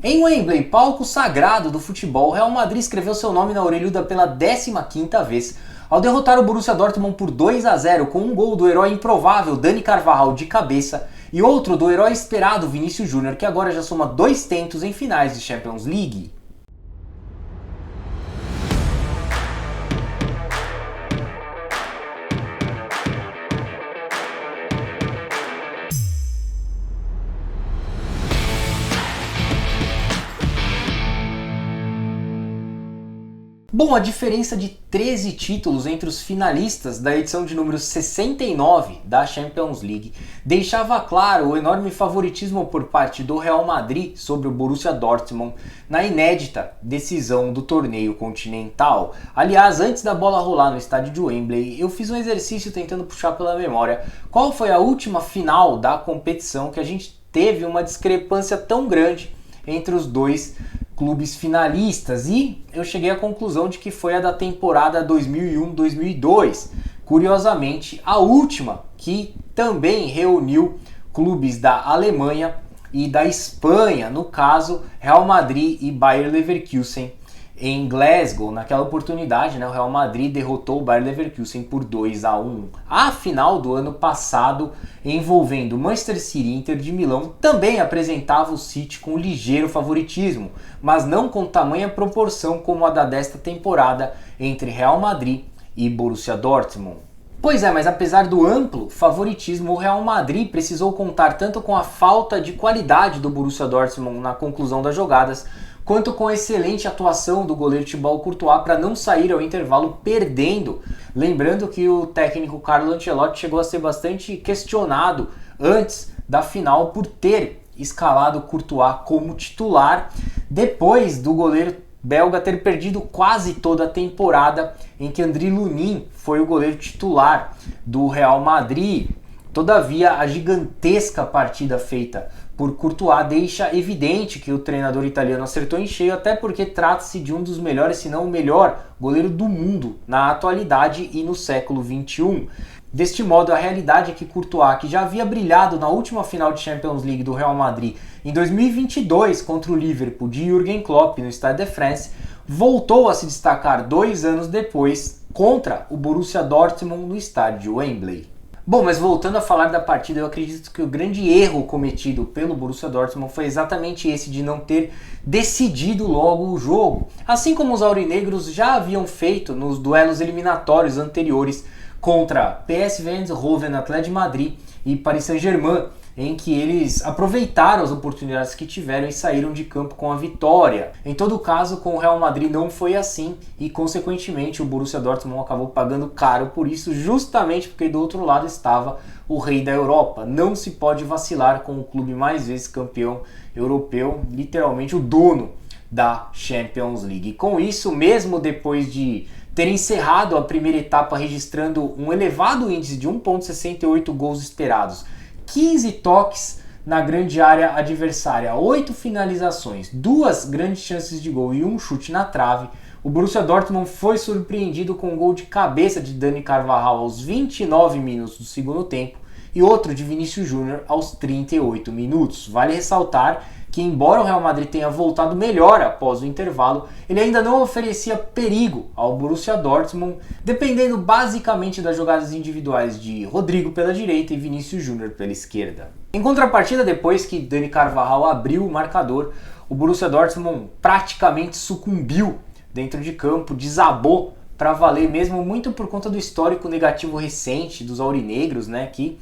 Em Wembley, palco sagrado do futebol, o Real Madrid escreveu seu nome na orelhuda pela 15ª vez, ao derrotar o Borussia Dortmund por 2-0 com um gol do herói improvável Dani Carvajal de cabeça e outro do herói esperado Vinícius Júnior, que agora já soma 2 tentos em finais de Champions League. Bom, a diferença de 13 títulos entre os finalistas da edição de número 69 da Champions League deixava claro o enorme favoritismo por parte do Real Madrid sobre o Borussia Dortmund na inédita decisão do torneio continental. Aliás, antes da bola rolar no estádio de Wembley, eu fiz um exercício tentando puxar pela memória qual foi a última final da competição que a gente teve uma discrepância tão grande entre os dois clubes finalistas, e eu cheguei à conclusão de que foi a da temporada 2001-2002, curiosamente a última que também reuniu clubes da Alemanha e da Espanha, no caso Real Madrid e Bayer Leverkusen em Glasgow. Naquela oportunidade, o Real Madrid derrotou o Bayer Leverkusen por 2-1. A final do ano passado, envolvendo Manchester City e Inter de Milão, também apresentava o City com ligeiro favoritismo, mas não com tamanha proporção como a da desta temporada entre Real Madrid e Borussia Dortmund. Pois é, mas apesar do amplo favoritismo, o Real Madrid precisou contar tanto com a falta de qualidade do Borussia Dortmund na conclusão das jogadas, quanto com a excelente atuação do goleiro Thibaut Courtois para não sair ao intervalo perdendo. Lembrando que o técnico Carlo Ancelotti chegou a ser bastante questionado antes da final por ter escalado Courtois como titular, depois do goleiro belga ter perdido quase toda a temporada em que Andriy Lunin foi o goleiro titular do Real Madrid. Todavia, a gigantesca partida feita por Courtois deixa evidente que o treinador italiano acertou em cheio, até porque trata-se de um dos melhores, se não o melhor, goleiro do mundo na atualidade e no século XXI. Deste modo, a realidade é que Courtois, que já havia brilhado na última final de Champions League do Real Madrid em 2022 contra o Liverpool de Jürgen Klopp no Stade de France, voltou a se destacar 2 anos depois contra o Borussia Dortmund no estádio de Wembley. Bom, mas voltando a falar da partida, eu acredito que o grande erro cometido pelo Borussia Dortmund foi exatamente esse de não ter decidido logo o jogo, assim como os aurinegros já haviam feito nos duelos eliminatórios anteriores contra PSV Eindhoven, Atlético de Madrid e Paris Saint-Germain, em que eles aproveitaram as oportunidades que tiveram e saíram de campo com a vitória. Em todo caso, com o Real Madrid não foi assim e, consequentemente, o Borussia Dortmund acabou pagando caro por isso, justamente porque do outro lado estava o rei da Europa. Não se pode vacilar com o clube mais vezes campeão europeu, literalmente o dono da Champions League. E com isso, mesmo depois de ter encerrado a primeira etapa registrando um elevado índice de 1,68 gols esperados, 15 toques na grande área adversária, 8 finalizações, 2 grandes chances de gol e 1 chute na trave, o Borussia Dortmund foi surpreendido com um gol de cabeça de Dani Carvajal aos 29 minutos do segundo tempo e outro de Vinícius Júnior aos 38 minutos. Vale ressaltar que, embora o Real Madrid tenha voltado melhor após o intervalo, ele ainda não oferecia perigo ao Borussia Dortmund, dependendo basicamente das jogadas individuais de Rodrigo pela direita e Vinícius Júnior pela esquerda. Em contrapartida, depois que Dani Carvajal abriu o marcador, o Borussia Dortmund praticamente sucumbiu dentro de campo, desabou para valer mesmo, muito por conta do histórico negativo recente dos aurinegros, que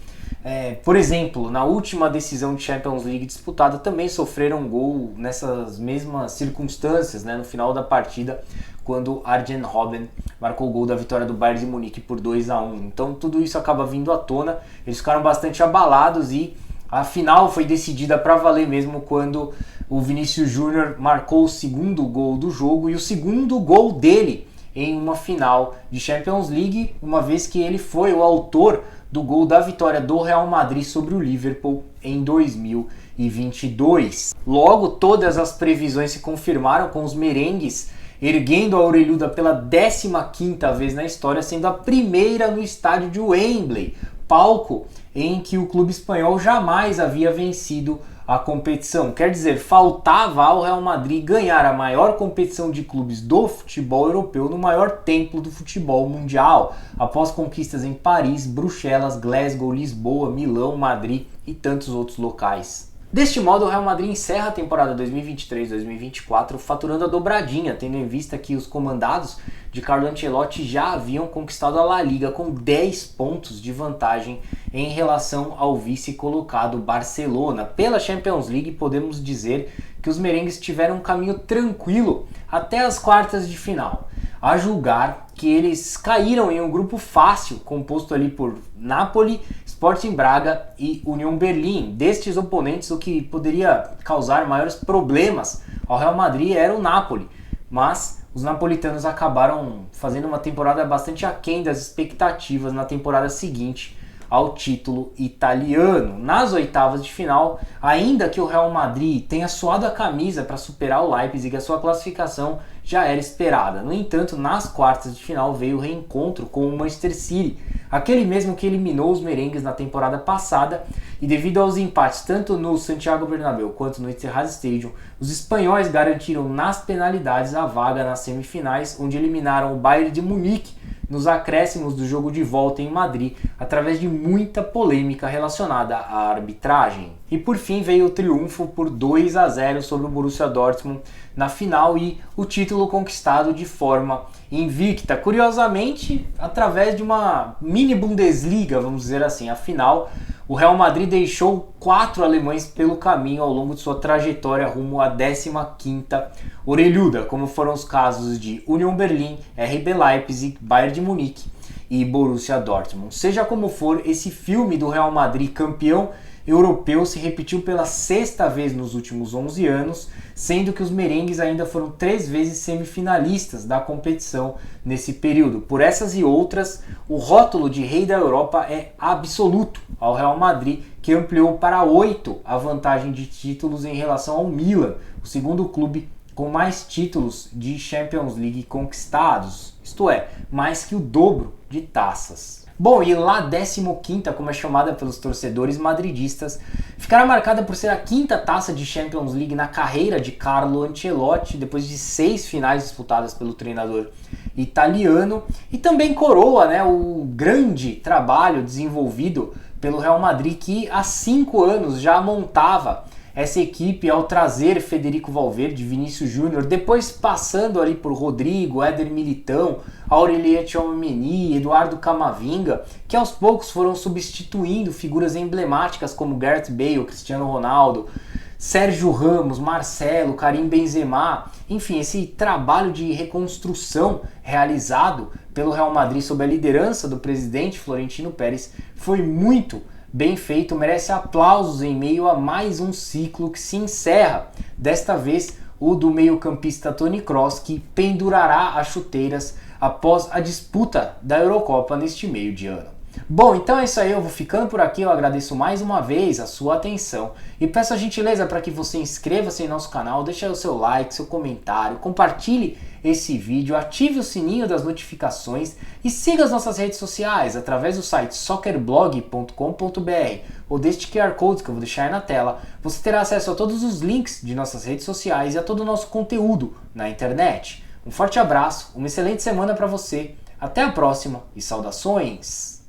por exemplo, na última decisão de Champions League disputada também sofreram um gol nessas mesmas circunstâncias, no final da partida, quando Arjen Robben marcou o gol da vitória do Bayern de Munique por 2-1. Então tudo isso acaba vindo à tona, eles ficaram bastante abalados e a final foi decidida para valer mesmo quando o Vinícius Júnior marcou o segundo gol do jogo e o segundo gol dele em uma final de Champions League, uma vez que ele foi o autor do gol da vitória do Real Madrid sobre o Liverpool em 2022. Logo, todas as previsões se confirmaram, com os merengues erguendo a orelhuda pela 15ª vez na história, sendo a primeira no estádio de Wembley, palco em que o clube espanhol jamais havia vencido a competição. Quer dizer, faltava ao Real Madrid ganhar a maior competição de clubes do futebol europeu no maior templo do futebol mundial, após conquistas em Paris, Bruxelas, Glasgow, Lisboa, Milão, Madrid e tantos outros locais. Deste modo, o Real Madrid encerra a temporada 2023-2024 faturando a dobradinha, tendo em vista que os comandados de Carlo Ancelotti já haviam conquistado a La Liga com 10 pontos de vantagem em relação ao vice-colocado Barcelona. Pela Champions League, podemos dizer que os merengues tiveram um caminho tranquilo até as quartas de final, a julgar que eles caíram em um grupo fácil, composto ali por Napoli, Sporting Braga e Union Berlin. Destes oponentes, o que poderia causar maiores problemas ao Real Madrid era o Napoli, mas os napolitanos acabaram fazendo uma temporada bastante aquém das expectativas na temporada seguinte ao título italiano. Nas oitavas de final, ainda que o Real Madrid tenha suado a camisa para superar o Leipzig, a sua classificação já era esperada. No entanto, nas quartas de final veio o reencontro com o Manchester City, aquele mesmo que eliminou os merengues na temporada passada, e devido aos empates tanto no Santiago Bernabéu quanto no Etihad Stadium, os espanhóis garantiram nas penalidades a vaga nas semifinais, onde eliminaram o Bayern de Munique nos acréscimos do jogo de volta em Madrid, através de muita polêmica relacionada à arbitragem. E por fim veio o triunfo por 2-0 sobre o Borussia Dortmund na final e o título conquistado de forma invicta. Curiosamente, através de uma mini Bundesliga, vamos dizer assim. Afinal, o Real Madrid deixou 4 alemães pelo caminho ao longo de sua trajetória rumo à 15ª orelhuda, como foram os casos de Union Berlin, RB Leipzig, Bayern de Munique e Borussia Dortmund. Seja como for, esse filme do Real Madrid campeão europeu se repetiu pela 6ª vez nos últimos 11 anos, sendo que os merengues ainda foram 3 vezes semifinalistas da competição nesse período. Por essas e outras, o rótulo de rei da Europa é absoluto ao Real Madrid, que ampliou para 8 a vantagem de títulos em relação ao Milan, o segundo clube com mais títulos de Champions League conquistados, isto é, mais que o dobro de taças. Bom, e lá 15ª, como é chamada pelos torcedores madridistas, ficará marcada por ser a 5ª taça de Champions League na carreira de Carlo Ancelotti, depois de 6 finais disputadas pelo treinador italiano, e também coroa, o grande trabalho desenvolvido pelo Real Madrid, que há 5 anos já montava essa equipe ao trazer Federico Valverde, Vinícius Júnior, depois passando ali por Rodrigo, Éder Militão, Aurélien Tchouaméni, Eduardo Camavinga, que aos poucos foram substituindo figuras emblemáticas como Gareth Bale, Cristiano Ronaldo, Sérgio Ramos, Marcelo, Karim Benzema. Enfim, esse trabalho de reconstrução realizado pelo Real Madrid sob a liderança do presidente Florentino Pérez foi muito bem feito, merece aplausos em meio a mais um ciclo que se encerra, desta vez o do meio-campista Toni Kroos, que pendurará as chuteiras após a disputa da Eurocopa neste meio de ano. Bom, então é isso aí, eu vou ficando por aqui, eu agradeço mais uma vez a sua atenção e peço a gentileza para que você inscreva-se em nosso canal, deixe aí o seu like, seu comentário, compartilhe esse vídeo, ative o sininho das notificações e siga as nossas redes sociais através do site soccerblog.com.br ou deste QR Code que eu vou deixar aí na tela. Você terá acesso a todos os links de nossas redes sociais e a todo o nosso conteúdo na internet. Um forte abraço, uma excelente semana para você, até a próxima e saudações!